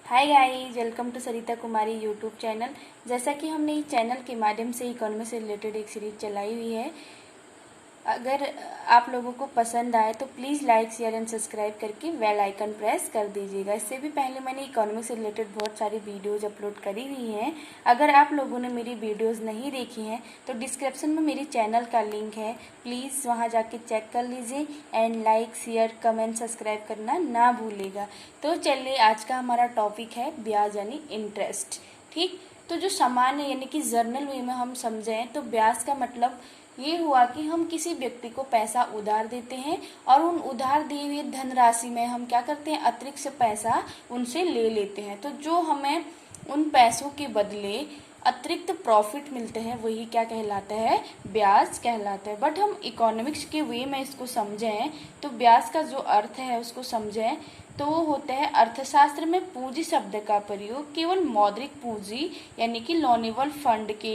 Hi guys, welcome to Sarita Kumari YouTube channel. जैसा कि हमने इस चैनल के माध्यम से इकोनॉमी से रिलेटेड एक सीरीज चलाई हुई है। अगर आप लोगों को पसंद आए तो please like share and subscribe करके बेल आइकन प्रेस कर दीजिएगा। इससे भी पहले मैंने इकोनॉमी से रिलेटेड बहुत सारी वीडियोज़ अपलोड करी हुई हैं। अगर आप लोगों ने मेरी वीडियोज़ नहीं देखी हैं तो डिस्क्रिप्शन में मेरी चैनल का लिंक है, प्लीज़ वहाँ जाके चेक कर लीजिए and like share comment subscribe करना ना भूलेगा। तो चलिए, आज का हमारा टॉपिक है ब्याज यानी इंटरेस्ट। ठीक, तो जो सामान्य यानी कि जर्नल वे में हम समझें तो ब्याज का मतलब ये हुआ कि हम किसी व्यक्ति को पैसा उधार देते हैं और उन उधार दी हुई धनराशि में हम क्या करते हैं, अतिरिक्त से पैसा उनसे ले लेते हैं। तो जो हमें उन पैसों के बदले अतिरिक्त प्रॉफिट मिलते हैं वही क्या कहलाता है, ब्याज कहलाता है। बट हम इकोनॉमिक्स के वे में इसको समझें तो ब्याज का जो अर्थ है उसको समझें तो वो होता है अर्थशास्त्र में पूंजी शब्द का प्रयोग केवल मौद्रिक पूंजी यानी कि लोनेबल फंड के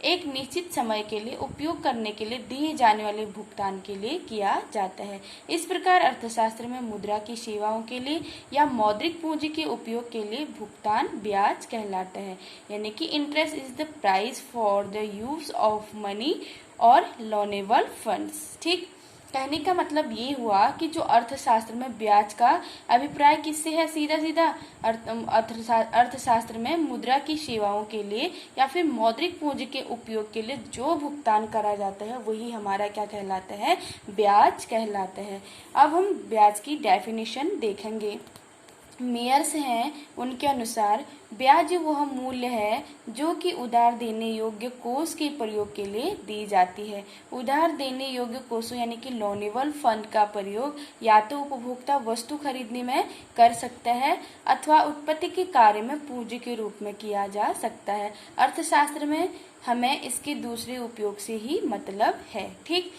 एक निश्चित समय के लिए उपयोग करने के लिए दिए जाने वाले भुगतान के लिए किया जाता है। इस प्रकार अर्थशास्त्र में मुद्रा की सेवाओं के लिए या मौद्रिक पूंजी के उपयोग के लिए भुगतान ब्याज कहलाता है। यानी कि interest is the price for the use of money और लोनेबल फंड्स। ठीक, कहने का मतलब ये हुआ कि जो अर्थशास्त्र में ब्याज का अभिप्राय किससे है, सीधा सीधा अर्थशास्त्र में मुद्रा की सेवाओं के लिए या फिर मौद्रिक पूंजी के उपयोग के लिए जो भुगतान करा जाता है वही हमारा क्या कहलाता है, ब्याज कहलाता है। अब हम ब्याज की डेफिनेशन देखेंगे। मेयर्स हैं, उनके अनुसार ब्याज वह मूल्य है जो कि उधार देने योग्य कोष के प्रयोग के लिए दी जाती है। उधार देने योग्य कोषों यानी कि लोनेबल फंड का प्रयोग या तो उपभोक्ता वस्तु खरीदने में कर सकता है अथवा उत्पत्ति के कार्य में पूंजी के रूप में किया जा सकता है। अर्थशास्त्र में हमें इसके दूसरे उपयोग से ही मतलब है। ठीक,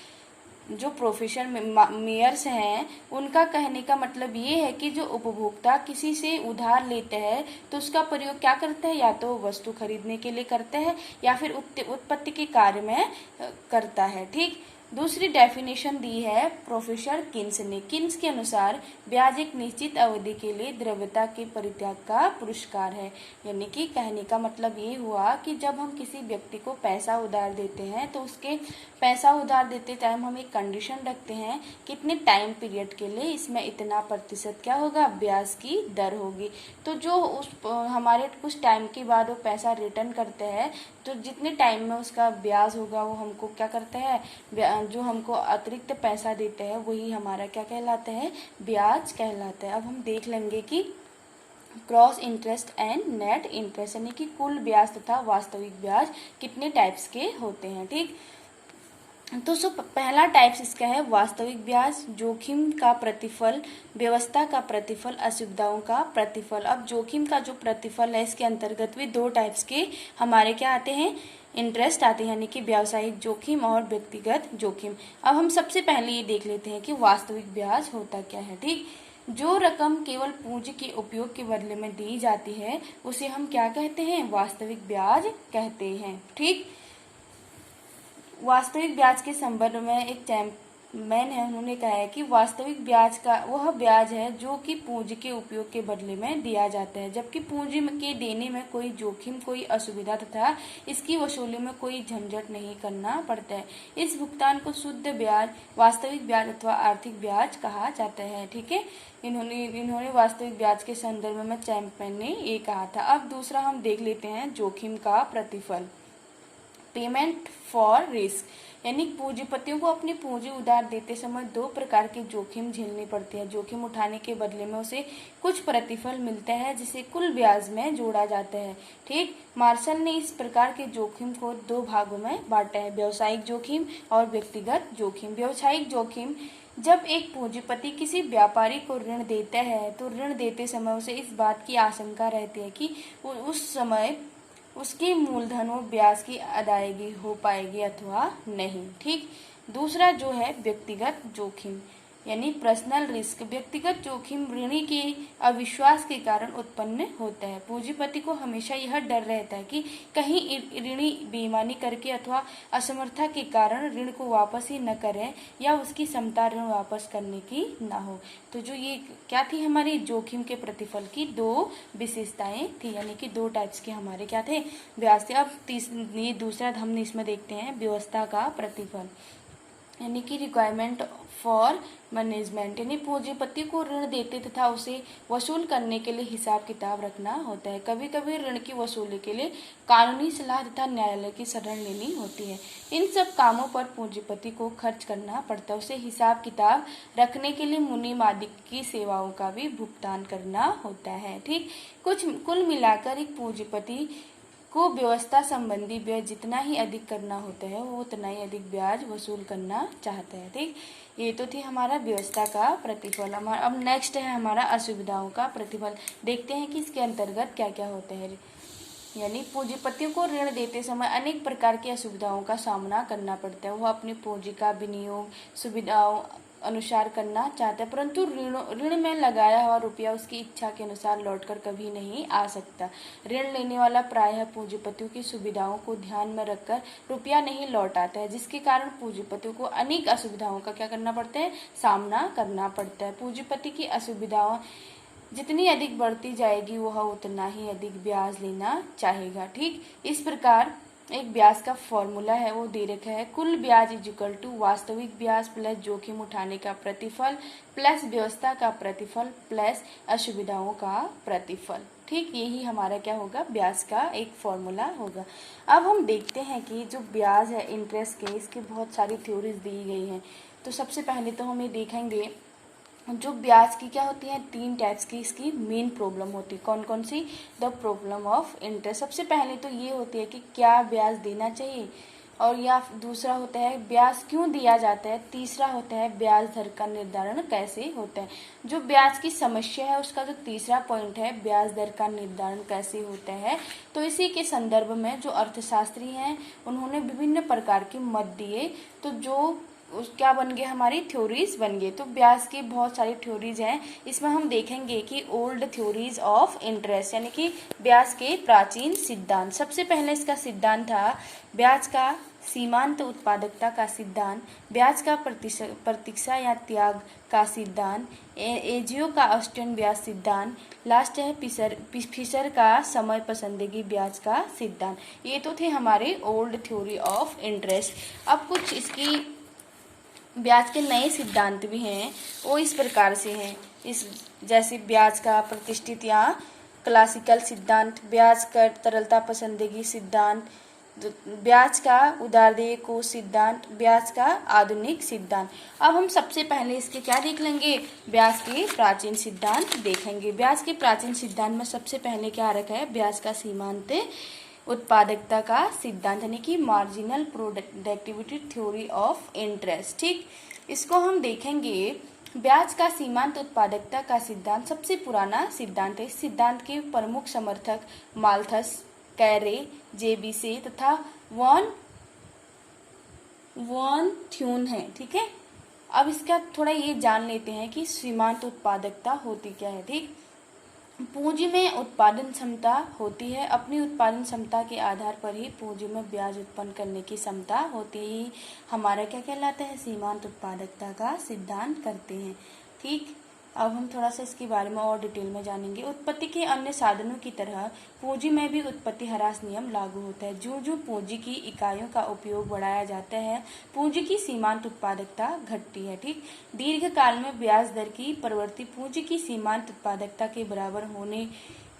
जो प्रोफेसर मेयर्स हैं उनका कहने का मतलब ये है कि जो उपभोक्ता किसी से उधार लेते हैं तो उसका प्रयोग क्या करता है, या तो वस्तु खरीदने के लिए करता है या फिर उत्पत्ति के कार्य में करता है। ठीक, दूसरी डेफिनेशन दी है प्रोफेसर किन्स ने। किन्स के अनुसार ब्याज एक निश्चित अवधि के लिए द्रव्यता के परित्याग का पुरस्कार है। यानी कि कहने का मतलब ये हुआ कि जब हम किसी व्यक्ति को पैसा उधार देते हैं तो उसके पैसा उधार देते टाइम हम एक कंडीशन रखते हैं कितने टाइम पीरियड के लिए इसमें इतना प्रतिशत क्या होगा, ब्याज की दर होगी। तो जो उस हमारे कुछ टाइम के बाद वो पैसा रिटर्न करते हैं तो जितने टाइम में उसका ब्याज होगा वो हमको क्या करते हैं, जो हमको अतिरिक्त पैसा देते हैं वही हमारा क्या कहलाता है, ब्याज कहलाता है। अब हम देख लेंगे कि cross interest and net interest यानी कि कुल ब्याज तथा वास्तविक ब्याज कितने टाइप्स के होते हैं। ठीक, तो पहला टाइप्स इसका है वास्तविक ब्याज, जोखिम का प्रतिफल, व्यवस्था का प्रतिफल, असुविधाओं का प्रतिफल। अब जोखिम का जो प्रतिफल है इसके अंतर्गत भी दो टाइप्स के हमारे क्या आते हैं, इंटरेस्ट आते हैं, यानी कि व्यावसायिक जोखिम और व्यक्तिगत जोखिम। अब हम सबसे पहले ये देख लेते हैं कि वास्तविक ब्याज होता क्या है। ठीक, जो रकम केवल पूंजी के उपयोग के बदले में दी जाती है उसे हम क्या कहते हैं, वास्तविक ब्याज कहते हैं। ठीक, वास्तविक ब्याज के संबंध में एक चैंपमैन है, उन्होंने कहा है कि वास्तविक ब्याज का वह ब्याज है जो कि पूंजी के उपयोग के बदले में दिया जाता है, जबकि पूंजी के देने में कोई जोखिम, कोई असुविधा तथा इसकी वसूली में कोई झंझट नहीं करना पड़ता है। इस भुगतान को शुद्ध ब्याज, वास्तविक ब्याज अथवा आर्थिक ब्याज कहा जाता है। ठीक है, इन्होंने वास्तविक ब्याज के संदर्भ में चैंपमैन ने ये कहा था। अब दूसरा हम देख लेते हैं जोखिम का प्रतिफल, पेमेंट फॉर रिस्क। यानी पूंजीपतियों को अपनी पूंजी उधार देते समय दो प्रकार के जोखिम झेलने पड़ते हैं। जोखिम उठाने के बदले में उसे कुछ प्रतिफल मिलता है जिसे कुल ब्याज में जोड़ा जाता है। ठीक, मार्शल ने इस प्रकार के जोखिम को दो भागों में बांटा है, व्यावसायिक जोखिम और व्यक्तिगत जोखिम। व्यावसायिक जोखिम, जब एक पूंजीपति किसी व्यापारी को ऋण देता है तो ऋण देते समय उसे इस बात की आशंका रहती है कि उस समय उसकी मूलधन और ब्याज की अदायगी हो पाएगी अथवा नहीं। ठीक, दूसरा जो है व्यक्तिगत जोखिम, यानी पर्सनल रिस्क, व्यक्तिगत जोखिम ऋणी के अविश्वास के कारण उत्पन्न होता है। पूंजीपति को हमेशा यह डर रहता है कि कहीं ऋणी बेईमानी करके अथवा असमर्थता के कारण ऋण को वापस ही न करें या उसकी क्षमता ऋण वापस करने की न हो। तो जो ये क्या थी हमारी जोखिम के प्रतिफल की दो विशेषताएं थी, यानी कि दो टाइप्स के हमारे क्या थे, ब्याज थे। अब ये दूसरा हम इसमें देखते हैं व्यवस्था का प्रतिफल, यानी कि रिक्वायरमेंट फॉर मैनेजमेंट, यानी पूंजीपति को ऋण देते तथा उसे वसूल करने के लिए हिसाब किताब रखना होता है। कभी कभी ऋण की वसूली के लिए कानूनी सलाह तथा न्यायालय की शरण लेनी होती है। इन सब कामों पर पूंजीपति को खर्च करना पड़ता है। उसे हिसाब किताब रखने के लिए मुनीम आदि की सेवाओं का भी भुगतान करना होता है। ठीक, कुल मिलाकर एक पूंजीपति को व्यवस्था संबंधी ब्याज जितना ही अधिक करना होता है वो उतना ही अधिक ब्याज वसूल करना चाहता है। ठीक, ये तो थी हमारा व्यवस्था का प्रतिफल। अब नेक्स्ट है हमारा असुविधाओं का प्रतिफल। देखते हैं कि इसके अंतर्गत क्या क्या होता है। यानी पूंजीपतियों को ऋण देते समय अनेक प्रकार की असुविधाओं का सामना करना पड़ता है। वह अपनी पूंजी का विनियोग सुविधाओं अनुसार करना चाहता है, परंतु ऋण में लगाया हुआ रुपया उसकी इच्छा के अनुसार लौटकर कभी नहीं आ सकता। ऋण लेने वाला प्रायः पूंजीपतियों की सुविधाओं को ध्यान में रखकर रुपया नहीं लौटाता है, जिसके कारण पूंजीपतियों को अनेक असुविधाओं का क्या करना पड़ता है, सामना करना पड़ता है। पूंजीपति की असुविधाओं जितनी अधिक बढ़ती जाएगी वह उतना ही अधिक ब्याज लेना चाहेगा। ठीक, इस प्रकार एक ब्याज का फॉर्मूला है वो दे रखा है, कुल ब्याज इज इक्वल टू वास्तविक ब्याज प्लस जोखिम उठाने का प्रतिफल प्लस व्यवस्था का प्रतिफल प्लस असुविधाओं का प्रतिफल। ठीक, यही हमारा क्या होगा, ब्याज का एक फॉर्मूला होगा। अब हम देखते हैं कि जो ब्याज है इंटरेस्ट के, इसकी बहुत सारी थ्योरीज दी गई हैं। तो सबसे पहले तो हम ये देखेंगे जो ब्याज की क्या होती है, तीन टाइप्स की इसकी मेन प्रॉब्लम होती है। कौन कौन सी, द प्रॉब्लम ऑफ इंटरेस्ट। सबसे पहले तो ये होती है कि क्या ब्याज देना चाहिए, और या दूसरा होता है ब्याज क्यों दिया जाता है, तीसरा होता है ब्याज दर का निर्धारण कैसे होता है। जो ब्याज की समस्या है उसका जो तीसरा पॉइंट है ब्याज दर का निर्धारण कैसे होता है। तो इसी के संदर्भ में जो अर्थशास्त्री हैं उन्होंने विभिन्न प्रकार के मत दिए, तो जो क्या बन गए, हमारी थ्योरीज बन गए। तो ब्याज की बहुत सारी थ्योरीज हैं, इसमें हम देखेंगे कि ओल्ड थ्योरीज ऑफ इंटरेस्ट, यानी कि ब्याज के प्राचीन सिद्धांत। सबसे पहले इसका सिद्धांत था ब्याज का सीमांत उत्पादकता का सिद्धांत, ब्याज का प्रतीक्षा या त्याग का सिद्धांत, एजियो का ऑस्टिन ब्याज सिद्धांत, लास्ट है फिशर का समय पसंदगी ब्याज का सिद्धांत। ये तो थे हमारे ओल्ड थ्योरी ऑफ इंटरेस्ट। अब कुछ इसकी ब्याज के नए सिद्धांत भी हैं, वो इस प्रकार से हैं, इस जैसे ब्याज का प्रतिष्ठित या क्लासिकल सिद्धांत, ब्याज का तरलता पसंदगी सिद्धांत, ब्याज का उदारदेय कोष सिद्धांत, ब्याज का आधुनिक सिद्धांत। अब हम सबसे पहले इसके क्या देख लेंगे, ब्याज के प्राचीन सिद्धांत देखेंगे। ब्याज के प्राचीन सिद्धांत में सबसे पहले क्या रखा है, ब्याज का सीमांत उत्पादकता का सिद्धांत, यानी कि marginal productivity theory of interest. ठीक, इसको हम देखेंगे। ब्याज का सीमांत उत्पादकता का सिद्धांत सबसे पुराना सिद्धांत है। इस सिद्धांत के प्रमुख समर्थक माल्थस, कैरे, जेबीसे तथा वॉन थ्यून है। ठीक है, अब इसका थोड़ा ये जान लेते हैं कि सीमांत उत्पादकता होती क्या है। ठीक, पूंजी में उत्पादन क्षमता होती है, अपनी उत्पादन क्षमता के आधार पर ही पूंजी में ब्याज उत्पन्न करने की क्षमता होती है, हमारा क्या कहलाता है, सीमांत उत्पादकता का सिद्धांत करते हैं। ठीक, अब हम थोड़ा सा इसके बारे में और डिटेल में जानेंगे। उत्पत्ति के अन्य साधनों की तरह पूंजी में भी उत्पत्ति ह्रास नियम लागू होता है। जो जो पूंजी की इकाइयों का उपयोग बढ़ाया जाता है पूंजी की सीमांत उत्पादकता घटती है। ठीक, दीर्घ काल में ब्याज दर की प्रवृत्ति पूंजी की सीमांत उत्पादकता के बराबर होने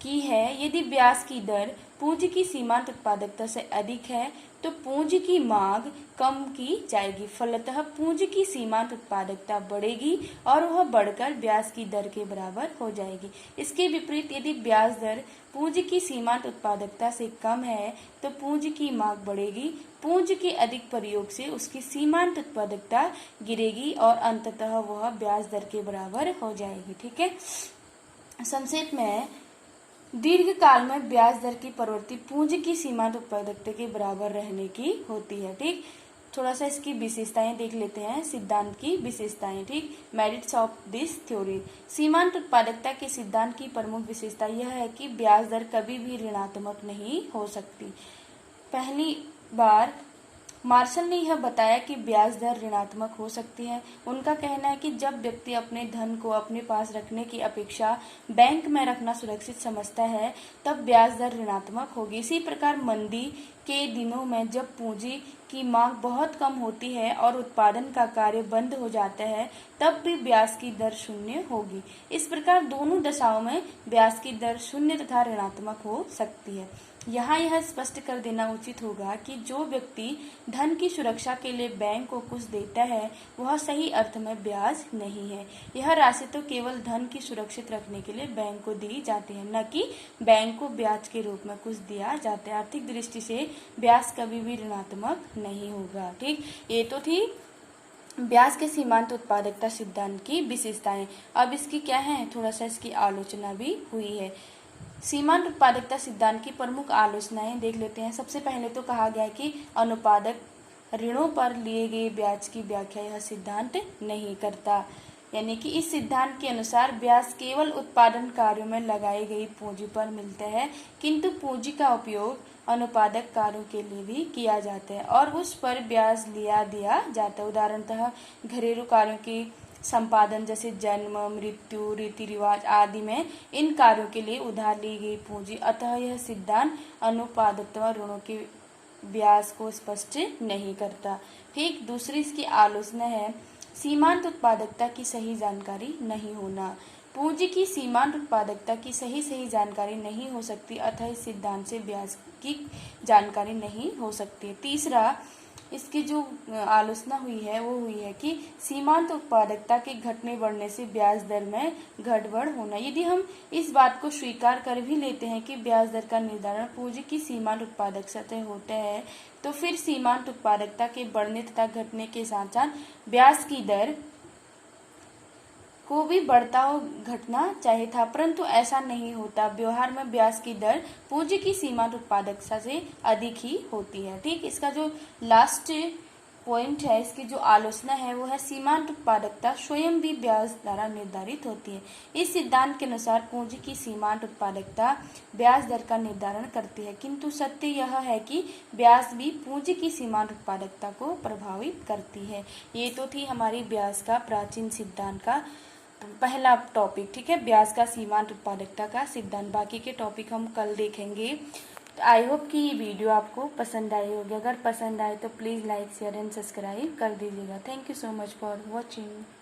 की है। यदि ब्याज की दर पूंजी की सीमांत उत्पादकता से अधिक है तो पूंजी की मांग कम की जाएगी, फलतः पूंजी की सीमांत उत्पादकता बढ़ेगी और वह बढ़कर ब्याज की दर के बराबर हो जाएगी। इसके विपरीत यदि ब्याज दर पूंजी की सीमांत उत्पादकता से कम है तो पूंजी की मांग बढ़ेगी, पूंजी के अधिक प्रयोग से उसकी सीमांत उत्पादकता गिरेगी और अंततः वह ब्याज दर के बराबर हो जाएगी। ठीक है, संक्षेप में दीर्घ काल में ब्याज दर की प्रवृत्ति पूंजी की सीमांत उत्पादकता के बराबर रहने की होती है। ठीक, थोड़ा सा इसकी विशेषताएं देख लेते हैं, सिद्धांत की विशेषताएं। ठीक, मेरिट्स ऑफ दिस थ्योरी। सीमांत उत्पादकता के सिद्धांत की प्रमुख विशेषता यह है कि ब्याज दर कभी भी ऋणात्मक नहीं हो सकती। पहली बार मार्शल ने यह बताया कि ब्याज दर ऋणात्मक हो सकती है। उनका कहना है कि जब व्यक्ति अपने धन को अपने पास रखने की अपेक्षा बैंक में रखना सुरक्षित समझता है, तब ब्याज दर ऋणात्मक होगी। इसी प्रकार मंदी के दिनों में जब पूंजी की मांग बहुत कम होती है और उत्पादन का कार्य बंद हो जाता है, तब भी ब्याज की दर शून्य होगी। इस प्रकार दोनों दशाओं में ब्याज की दर शून्य तथा ऋणात्मक हो सकती है। यहाँ यह स्पष्ट कर देना उचित होगा कि जो व्यक्ति धन की सुरक्षा के लिए बैंक को कुछ देता है, वह सही अर्थ में ब्याज नहीं है। यह राशि तो केवल धन की सुरक्षित रखने के लिए बैंक को दी जाती है, न कि बैंक को ब्याज के रूप में कुछ दिया जाता है। आर्थिक दृष्टि से ब्याज कभी भी ऋणात्मक नहीं होगा। ठीक, ये तो थी ब्याज के सीमांत उत्पादकता सिद्धांत की विशेषताएं। अब इसकी क्या है, थोड़ा सा इसकी आलोचना भी हुई है। सीमांत उत्पादकता सिद्धांत की प्रमुख आलोचनाएं देख लेते हैं। सबसे पहले तो कहा गया है कि अनुपादक ऋणों पर लिए गए ब्याज की व्याख्या यह सिद्धांत नहीं करता। यानी कि इस सिद्धांत के अनुसार ब्याज केवल उत्पादन कार्यों में लगाई गई पूंजी पर मिलता है, किंतु पूंजी का उपयोग अनुपादक कार्यों के लिए भी किया जाता है और उस पर ब्याज दिया जाता है। उदाहरणतः घरेलू कार्यों की संपादन जैसे जन्म, मृत्यु, रीति रिवाज आदि में इन कार्यों के लिए उधार ली गई पूंजी। अतः यह सिद्धांत अनुपादकता ऋणों के ब्याज को स्पष्ट नहीं करता। ठीक, दूसरी इसकी आलोचना है सीमांत उत्पादकता की सही जानकारी नहीं होना। पूंजी की सीमांत उत्पादकता की सही जानकारी नहीं हो सकती, अतः इस सिद्धांत से ब्याज की जानकारी नहीं हो सकती। तीसरा इसकी जो आलोचना हुई है वो हुई है कि सीमांत उत्पादकता के घटने बढ़ने से ब्याज दर में गड़बड़ होना। यदि हम इस बात को स्वीकार कर भी लेते हैं कि ब्याज दर का निर्धारण पूंजी की सीमांत उत्पादकता से होता है, तो फिर सीमांत उत्पादकता के बढ़ने तथा घटने के साथ साथ ब्याज की दर को भी बढ़ता हो घटना चाहिए था, परंतु ऐसा नहीं होता। व्यवहार में ब्याज की दर पूंजी की सीमांत उत्पादकता से अधिक ही होती है। ठीक, इसका जो लास्ट पॉइंट है, इसकी जो आलोचना है वो है सीमांत उत्पादकता स्वयं भी ब्याज द्वारा निर्धारित होती है। इस सिद्धांत के अनुसार पूंजी की सीमांत उत्पादकता ब्याज दर का निर्धारण करती है, किंतु सत्य यह है कि ब्याज भी पूंजी की सीमांत उत्पादकता को प्रभावित करती है। ये तो थी हमारी ब्याज का प्राचीन सिद्धांत का पहला टॉपिक। ठीक है, ब्याज का सीमांत उत्पादकता का सिद्धांत। बाकी के टॉपिक हम कल देखेंगे। आई होप कि ये वीडियो आपको पसंद आई होगी। अगर पसंद आए तो please like, share and subscribe कर दीजिएगा। Thank you so much for watching.